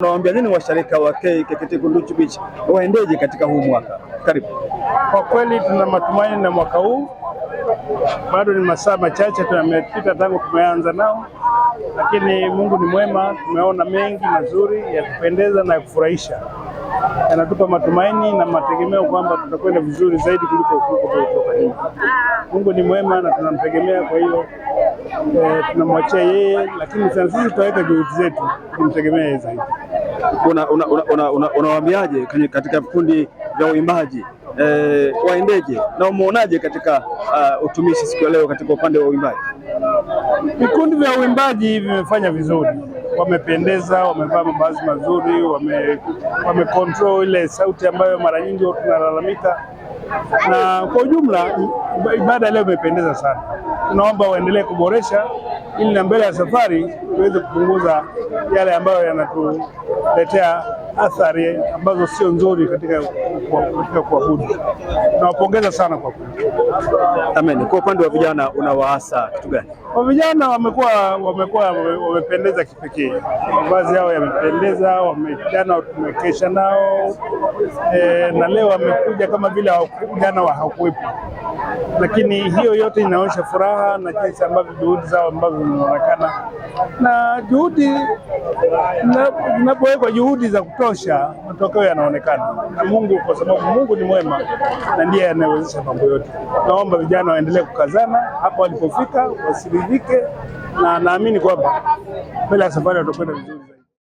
Unawaambia nini washirika wa KKKT Kunduchi Beach waendeje katika huu mwaka? Karibu. Kwa kweli tuna matumaini na mwaka huu, bado ni masaa machache tumepita tangu tumeanza nao, lakini Mungu ni mwema. Tumeona mengi mazuri ya kupendeza na ya kufurahisha, yanatupa matumaini na mategemeo kwamba tutakwenda vizuri zaidi kuliko kutoka nyuma. Mungu ni mwema na tunamtegemea, kwa hiyo tunamwachia yeye, lakini sisi tutaweka juhudi zetu kumtegemea yeye zaidi. Unawaambiaje katika vikundi vya uimbaji waendeje na umeonaje katika utumishi siku ya leo katika upande wa uimbaji? Vikundi vya uimbaji vimefanya vizuri, wamependeza, wamevaa mavazi mazuri, wamecontrol ile sauti ambayo mara nyingi tunalalamika, na kwa ujumla ibada leo imependeza sana. Tunaomba waendelee kuboresha ili na mbele ya safari tuweze kupunguza yale ambayo yanatuletea athari ambazo sio nzuri katika kuabudu. Tunawapongeza sana kwa kweli. Amen. Kwa upande wa vijana unawaasa kitu gani? Kwa vijana wamependeza kipekee, mavazi yao yamependeza, jana tumekesha nao na leo wamekuja kama vile jana hawakuwepo, lakini hiyo yote inaonyesha furaha na jinsi ambavyo juhudi zao ambavyo zinaonekana, na juhudi zinapowekwa juhudi za kutosha, matokeo yanaonekana na Mungu, kwa sababu Mungu ni mwema na ndiye anayewezesha mambo yote. Naomba vijana waendelee kukazana hapo walipofika, wasiridhike, na naamini kwamba mbele ya safari watakwenda vizuri.